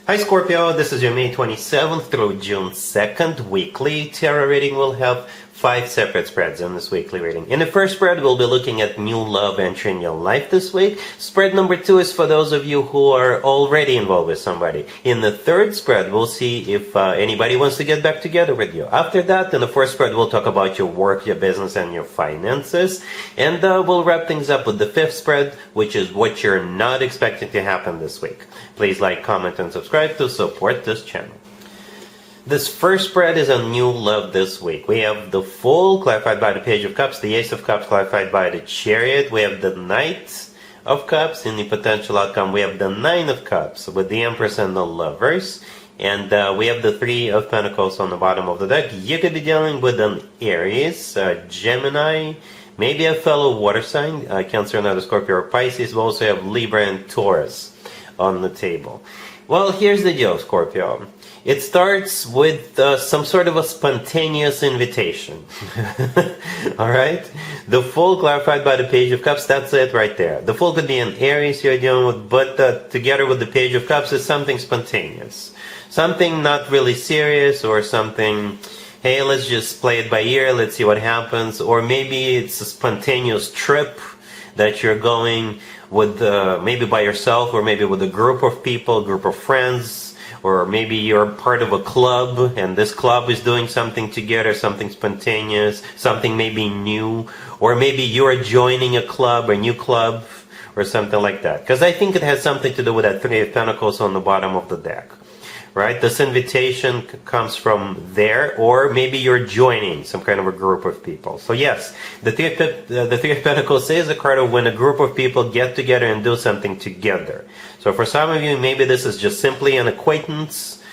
Hi Scorpio, this is your May 27th through June 2nd weekly tarot reading. We'll have 5 separate spreads in this weekly reading. In the first spread, we'll be looking at new love entering your life this week. Spread number 2 is for those of you who are already involved with somebody. In the third spread, we'll see if anybody wants to get back together with you. After that, in the fourth spread, we'll talk about your work, your business, and your finances. And we'll wrap things up with the fifth spread, which is what you're not expecting to happen this week. Please like, comment, and subscribe to support this channel. This first spread is on new love this week. We have the Fool, clarified by the Page of Cups, the Ace of Cups, clarified by the Chariot. We have the Knight of Cups. In the potential outcome, we have the Nine of Cups with the Empress and the Lovers. And we have the Three of Pentacles on the bottom of the deck. You could be dealing with an Aries, Gemini, maybe a fellow water sign, Cancer, another Scorpio, or Pisces. We also have Libra and Taurus on the table. Well, here's the deal, Scorpio. It starts with some sort of a spontaneous invitation. Alright? The Fool, clarified by the Page of Cups, that's it right there. The Fool could be an Aries you're dealing with, but together with the Page of Cups is something spontaneous. Something not really serious, or something, hey, let's just play it by ear, let's see what happens. Or maybe it's a spontaneous trip that you're going with, maybe by yourself, or maybe with a group of people, group of friends. Or maybe you're part of a club, and this club is doing something together, something spontaneous, something maybe new. Or maybe you're joining a club, a new club, or something like that. Because I think it has something to do with that Three of Pentacles on the bottom of the deck. Right? This invitation comes from there, or maybe you're joining some kind of a group of people. So yes, the Three of Pentacles is a card of when a group of people get together and do something together. So for some of you, maybe this is just simply an acquaintance,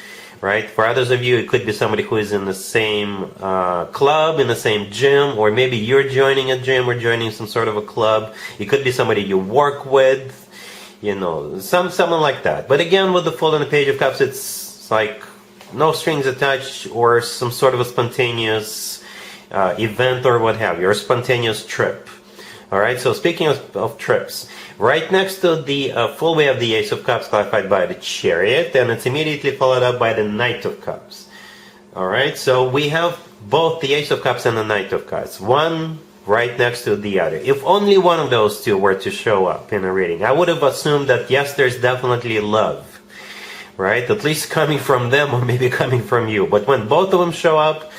right? For others of you, it could be somebody who is in the same club, in the same gym, or maybe you're joining a gym or joining some sort of a club. It could be somebody you work with, you know, someone like that. But again, with the Fool and the Page of Cups, it's like no strings attached, or some sort of a spontaneous event or what have you, or a spontaneous trip. Alright, so speaking of trips, right next to the Fool we have the Ace of Cups, clarified by the Chariot, and it's immediately followed up by the Knight of Cups. Alright, so we have both the Ace of Cups and the Knight of Cups, one right next to the other. If only one of those two were to show up in a reading, I would have assumed that yes, there's definitely love, right? At least coming from them, or maybe coming from you. But when both of them show up,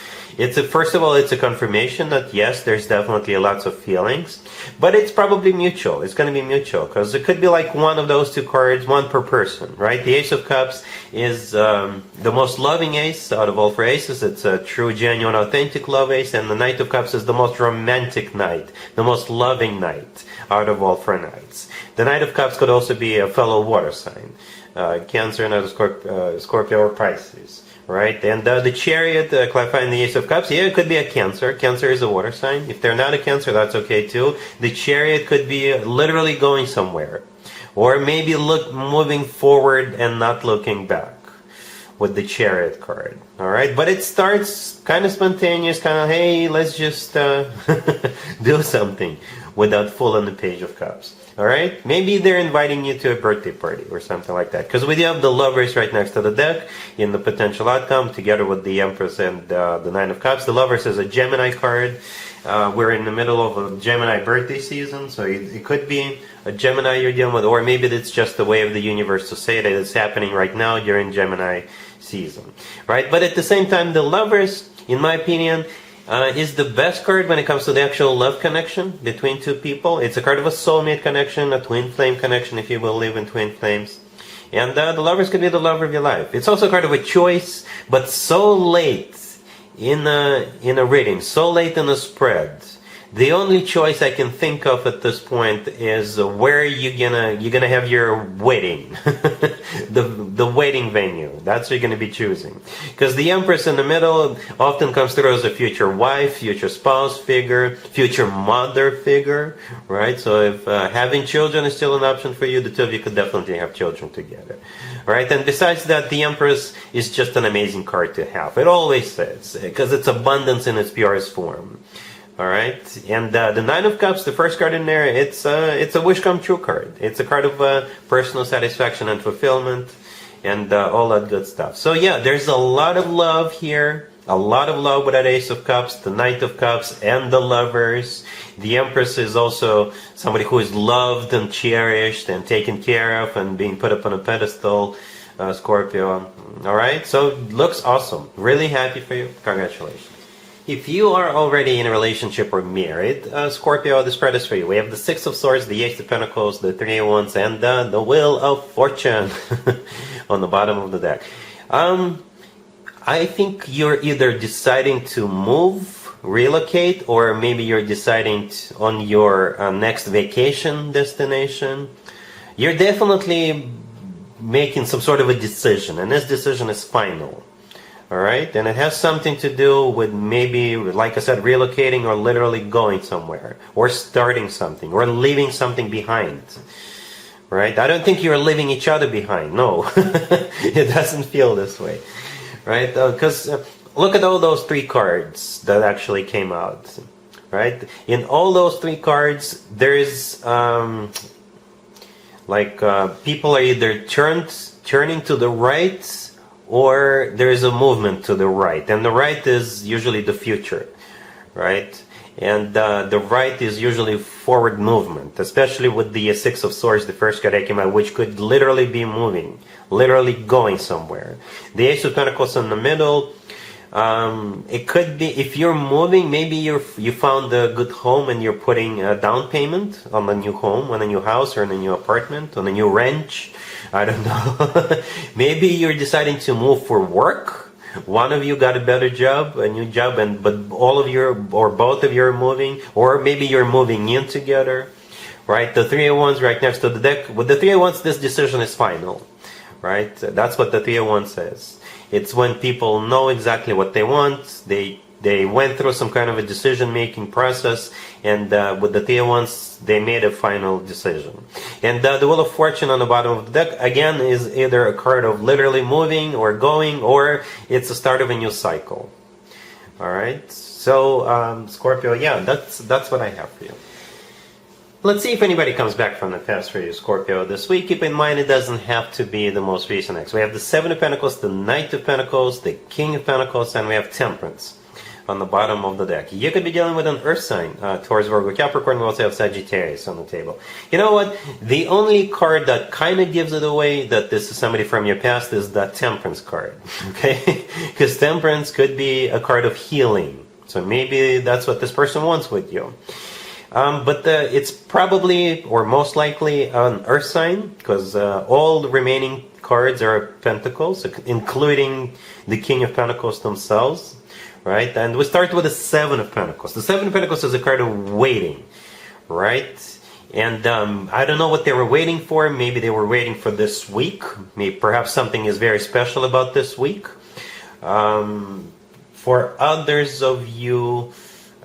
first of all, it's a confirmation that yes, there's definitely lots of feelings, but it's probably mutual. It's going to be mutual, because it could be like one of those two cards, one per person, right? The Ace of Cups is the most loving ace out of all 4 aces. It's a true, genuine, authentic love ace, and the Knight of Cups is the most romantic knight, the most loving knight out of all 4 knights. The Knight of Cups could also be a fellow water sign, Cancer, another Scorpio, or Pisces. Right, and the Chariot, clarifying the Ace of Cups, yeah, it could be a Cancer. Cancer is a water sign. If they're not a Cancer, that's okay too. The Chariot could be literally going somewhere, or maybe moving forward and not looking back with the Chariot card. All right, but it starts kind of spontaneous, kind of, hey, let's just do something, without Fool and the Page of Cups. Alright? Maybe they're inviting you to a birthday party or something like that. Because we do have the Lovers right next to the deck in the potential outcome, together with the Empress and the Nine of Cups. The Lovers is a Gemini card. We're in the middle of a Gemini birthday season, so it could be a Gemini you're dealing with, or maybe it's just the way of the universe to say that it's happening right now during Gemini season. Right? But at the same time, the Lovers, in my opinion, is the best card when it comes to the actual love connection between two people. It's a card of a soulmate connection, a twin flame connection, if you will live in twin flames. And the Lovers could be the lover of your life. It's also a card of a choice, but so late in a reading, so late in the spread, the only choice I can think of at this point is where you're gonna have your wedding, the wedding venue. That's what you're gonna be choosing, because the Empress in the middle often comes through as a future wife, future spouse figure, future mother figure, right? So if having children is still an option for you, the two of you could definitely have children together, right? And besides that, the Empress is just an amazing card to have. It always is, because it's abundance in its purest form. Alright, and the Nine of Cups, the first card in there, it's a wish come true card. It's a card of personal satisfaction and fulfillment. and all that good stuff. So yeah, there's a lot of love here. A lot of love with that Ace of Cups, the Knight of Cups, and the Lovers. The Empress is also somebody who is loved and cherished and taken care of and being put up on a pedestal, Scorpio. Alright, so looks awesome. Really happy for you. Congratulations. If you are already in a relationship or married, Scorpio, the spread is for you. We have the Six of Swords, the Ace of Pentacles, the Three of Wands, and the Wheel of Fortune on the bottom of the deck. I think you're either deciding to move, relocate, or maybe you're deciding on your next vacation destination. You're definitely making some sort of a decision, and this decision is final. Alright, and it has something to do with maybe, like I said, relocating or literally going somewhere, or starting something, or leaving something behind. Right? I don't think you're leaving each other behind. No, it doesn't feel this way. Right? Because look at all those three cards that actually came out. Right? In all those three cards, there's people are either turning to the right, or there is a movement to the right, and the right is usually the future, right? And the right is usually forward movement, especially with the Six of Swords, the first card that came out, which could literally be moving, literally going somewhere. The Ace of Pentacles in the middle, it could be, if you're moving, maybe you found a good home and you're putting a down payment on a new home, on a new house, or on a new apartment, on a new ranch. I don't know. Maybe you're deciding to move for work. One of you got a better job, a new job, but all of you or both of you are moving, or maybe you're moving in together, right? The Three of Wands right next to the deck. With the Three of Wands, this decision is final, right? That's what the Three of Wands says. It's when people know exactly what they want. They went through some kind of a decision-making process, and with the Three of Wands, they made a final decision. And the Wheel of Fortune on the bottom of the deck, again, is either a card of literally moving or going, or it's the start of a new cycle. Alright? So, Scorpio, yeah, that's what I have for you. Let's see if anybody comes back from the past for you, Scorpio, this week. Keep in mind, it doesn't have to be the most recent ex. We have the Seven of Pentacles, the Knight of Pentacles, the King of Pentacles, and we have Temperance on the bottom of the deck. You could be dealing with an earth sign, Taurus, Virgo, Capricorn. We also have Sagittarius on the table. You know what? The only card that kind of gives it away that this is somebody from your past is that Temperance card. Okay? Because Temperance could be a card of healing. So maybe that's what this person wants with you. But it's probably, or most likely, an earth sign, because all the remaining cards are Pentacles, including the King of Pentacles themselves. Right? And we start with the Seven of Pentacles. The Seven of Pentacles is a card of waiting, right? And I don't know what they were waiting for. Maybe they were waiting for this week. Maybe perhaps something is very special about this week. For others of you,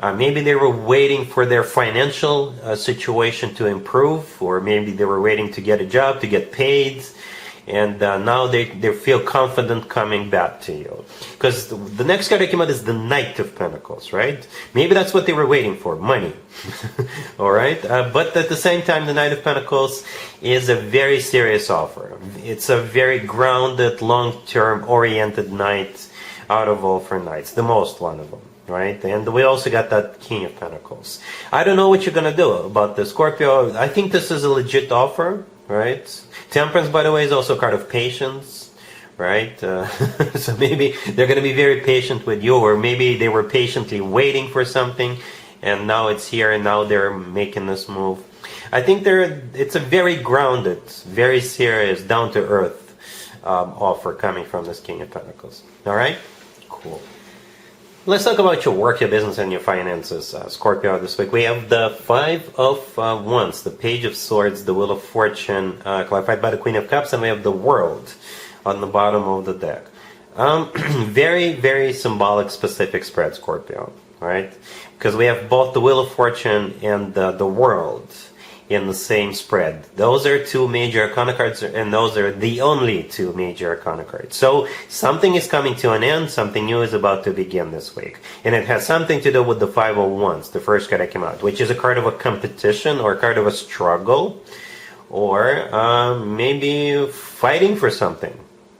maybe they were waiting for their financial situation to improve, or maybe they were waiting to get a job, to get paid. And now they feel confident coming back to you. Because the next card that came out is the Knight of Pentacles, right? Maybe that's what they were waiting for, money. Alright? But at the same time, the Knight of Pentacles is a very serious offer. It's a very grounded, long-term oriented knight out of all four knights. The most one of them. Right? And we also got that King of Pentacles. I don't know what you're going to do about the Scorpio. I think this is a legit offer. Right? Temperance, by the way, is also a card of patience, right? So maybe they're going to be very patient with you, or maybe they were patiently waiting for something, and now it's here, and now they're making this move. I think it's a very grounded, very serious, down-to-earth offer coming from this King of Pentacles. All right? Cool. Let's talk about your work, your business, and your finances, Scorpio, this week. We have the Five of Wands, the Page of Swords, the Wheel of Fortune, clarified by the Queen of Cups, and we have the World on the bottom of the deck. Very, very symbolic, specific spread, Scorpio, right? Because we have both the Wheel of Fortune and the World in the same spread. Those are two major arcana cards, and those are the only two major arcana cards. So something is coming to an end, something new is about to begin this week. And it has something to do with the Five of Wands, the first card that came out, which is a card of a competition, or a card of a struggle, or maybe fighting for something.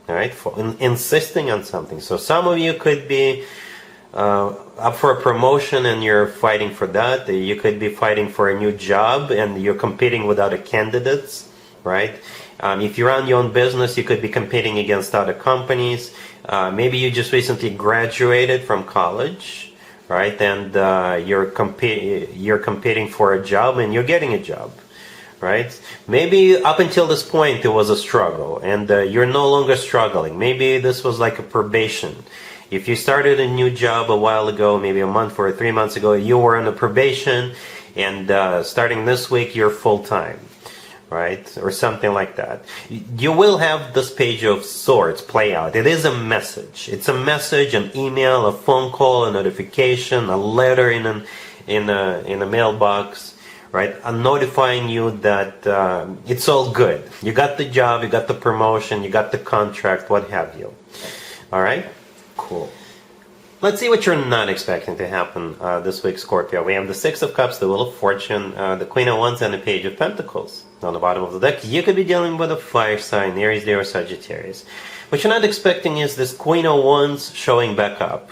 all right, for insisting on something. So some of you could be up for a promotion and you're fighting for that. You could be fighting for a new job and you're competing with other candidates, right? If you run your own business, you could be competing against other companies. Maybe you just recently graduated from college, right? And you're competing for a job and you're getting a job, right? Maybe up until this point it was a struggle and you're no longer struggling. Maybe this was like a probation. If you started a new job a while ago, maybe a month or 3 months ago, you were on a probation, and starting this week you're full-time, right? Or something like that. You will have this Page of Swords play out. It is a message. It's a message, an email, a phone call, a notification, a letter in a mailbox, right? Notifying you that it's all good. You got the job, you got the promotion, you got the contract, what have you. All right? Cool. Let's see what you're not expecting to happen this week, Scorpio. We have the Six of Cups, the Wheel of Fortune, the Queen of Wands, and the Page of Pentacles. On the bottom of the deck, you could be dealing with a fire sign, Aries, Leo, or Sagittarius. What you're not expecting is this Queen of Wands showing back up.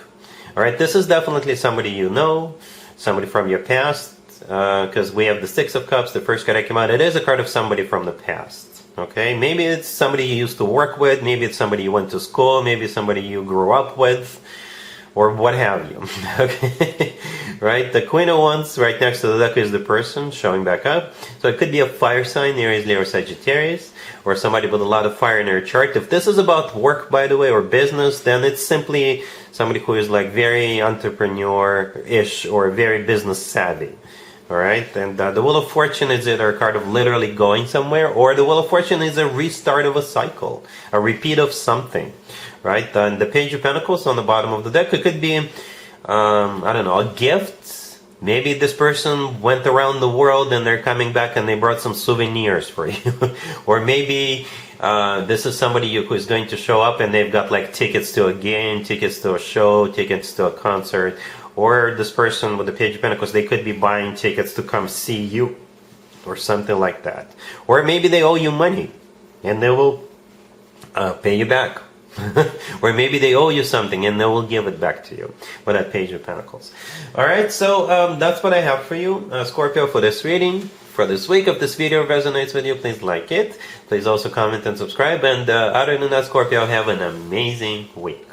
All right, this is definitely somebody you know, somebody from your past, because we have the Six of Cups, the first card that came out. It is a card of somebody from the past. Okay, maybe it's somebody you used to work with, maybe it's somebody you went to school, maybe it's somebody you grew up with, or what have you. Okay, right? The Queen of Wands right next to the deck is the person showing back up. So it could be a fire sign, Aries, Leo, or Sagittarius, or somebody with a lot of fire in their chart. If this is about work, by the way, or business, then it's simply somebody who is like very entrepreneur-ish or very business savvy. All right, and the Wheel of Fortune is either a card of literally going somewhere, or the Wheel of Fortune is a restart of a cycle, a repeat of something, right? And the Page of Pentacles on the bottom of the deck, it could be, I don't know, a gift. Maybe this person went around the world and they're coming back and they brought some souvenirs for you. Or maybe this is somebody who is going to show up and they've got like tickets to a game, tickets to a show, tickets to a concert. Or this person with the Page of Pentacles, they could be buying tickets to come see you or something like that. Or maybe they owe you money and they will pay you back. Or maybe they owe you something and they will give it back to you with that Page of Pentacles. Alright, so that's what I have for you, Scorpio, for this reading. For this week. If this video resonates with you, please like it. Please also comment and subscribe. And other than that, Scorpio, have an amazing week.